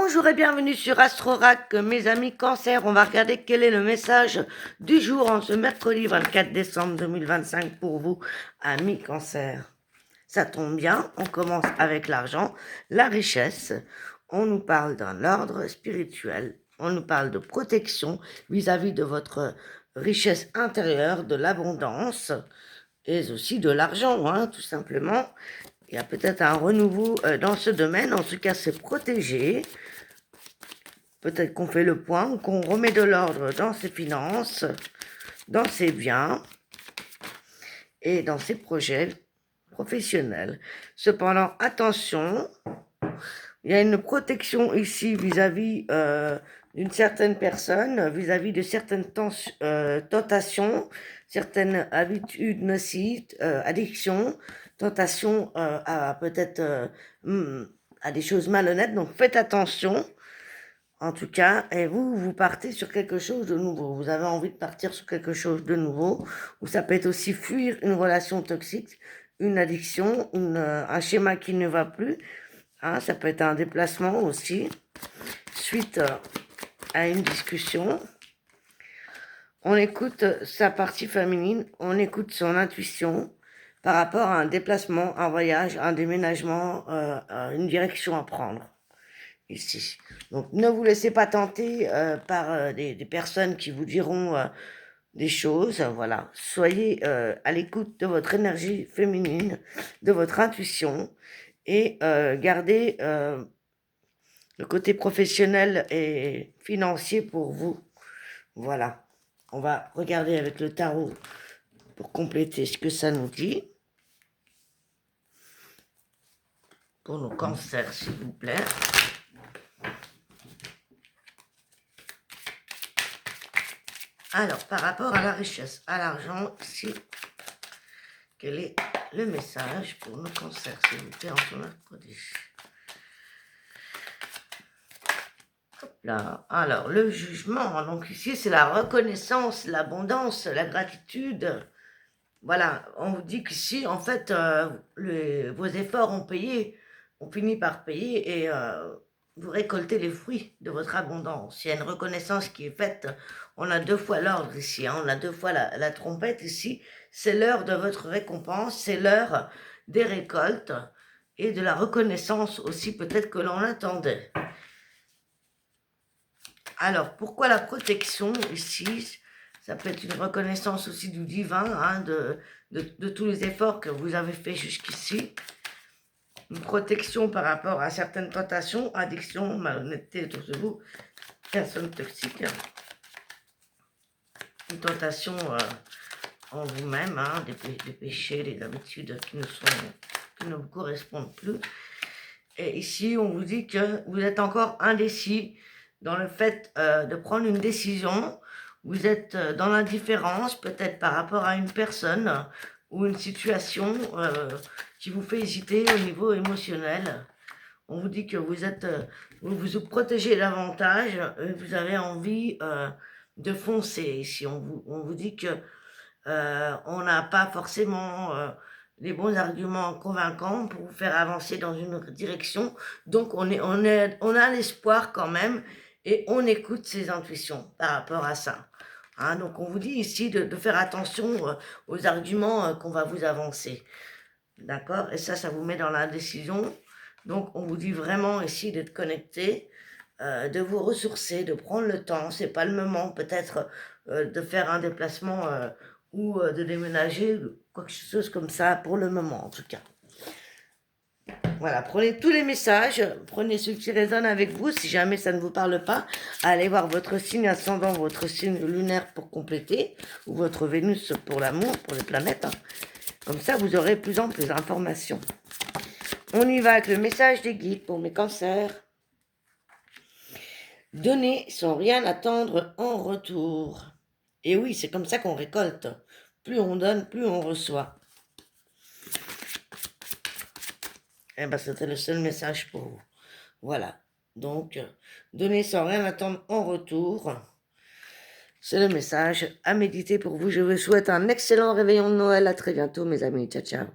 Bonjour et bienvenue sur Astrorac, mes amis Cancer. On va regarder quel est le message du jour en ce mercredi 24 décembre 2025 pour vous, amis Cancer. Ça tombe bien, on commence avec l'argent, la richesse. On nous parle d'un ordre spirituel, on nous parle de protection vis-à-vis de votre richesse intérieure, de l'abondance et aussi de l'argent, tout simplement. Il y a peut-être un renouveau dans ce domaine, en tout cas c'est protégé. Peut-être qu'on fait le point ou qu'on remet de l'ordre dans ses finances, dans ses biens et dans ses projets professionnels. Cependant, attention, il y a une protection ici vis-à-vis d'une certaine personne, vis-à-vis de certaines tentations, certaines habitudes nocives, addictions, tentations à peut-être à des choses malhonnêtes. Donc faites attention. En tout cas, et vous partez sur quelque chose de nouveau. Vous avez envie de partir sur quelque chose de nouveau. Ou ça peut être aussi fuir une relation toxique, une addiction, un schéma qui ne va plus. Ça peut être un déplacement aussi, suite à une discussion. On écoute sa partie féminine, on écoute son intuition par rapport à un déplacement, un voyage, un déménagement, une direction à prendre. Ici. Donc ne vous laissez pas tenter par des personnes qui vous diront des choses, voilà. Soyez à l'écoute de votre énergie féminine, de votre intuition et gardez le côté professionnel et financier pour vous. Voilà. On va regarder avec le tarot pour compléter ce que ça nous dit. Pour nos cancers, s'il vous plaît. Alors, par rapport à la richesse, à l'argent, ici, quel est le message pour nos cancers, s'il vous plaît, en ce mercredi? Hop là. Alors, le jugement, donc ici, c'est la reconnaissance, l'abondance, la gratitude. Voilà, on vous dit qu'ici, en fait, vos efforts ont payé, ont fini par payer et vous récoltez les fruits de votre abondance. Il y a une reconnaissance qui est faite. On a deux fois l'ordre ici, on a deux fois la trompette ici. C'est l'heure de votre récompense, c'est l'heure des récoltes et de la reconnaissance aussi, peut-être que l'on attendait. Alors, pourquoi la protection ici? Ça peut être une reconnaissance aussi du divin, de tous les efforts que vous avez fait jusqu'ici. Une protection par rapport à certaines tentations, addictions, malhonnêteté autour de vous, personnes toxiques. Une tentation en vous-même, des péchés, des habitudes qui ne vous correspondent plus. Et ici, on vous dit que vous êtes encore indécis dans le fait de prendre une décision. Vous êtes dans l'indifférence, peut-être par rapport à une personne ou une situation qui vous fait hésiter au niveau émotionnel. On vous dit que vous vous protégez davantage, vous avez envie de foncer ici. On vous dit que on n'a pas forcément les bons arguments convaincants pour vous faire avancer dans une direction. Donc on a l'espoir quand même et on écoute ses intuitions par rapport à ça. Donc on vous dit ici de faire attention aux arguments qu'on va vous avancer. D'accord? Et ça vous met dans la décision. Donc on vous dit vraiment ici d'être connecté, de vous ressourcer, de prendre le temps. C'est pas le moment peut-être de faire un déplacement ou de déménager, quelque chose comme ça pour le moment en tout cas. Voilà, prenez tous les messages, prenez ceux qui résonnent avec vous. Si jamais ça ne vous parle pas, allez voir votre signe ascendant, votre signe lunaire pour compléter, ou votre Vénus pour l'amour, pour les planètes. Comme ça, vous aurez plus en plus d'informations. On y va avec le message des guides pour mes cancers. Donner sans rien attendre en retour. Et oui, c'est comme ça qu'on récolte. Plus on donne, plus on reçoit. Eh bien, c'était le seul message pour vous. Voilà. Donc, donner sans rien attendre en retour. C'est le message à méditer pour vous. Je vous souhaite un excellent réveillon de Noël. À très bientôt, mes amis. Ciao, ciao.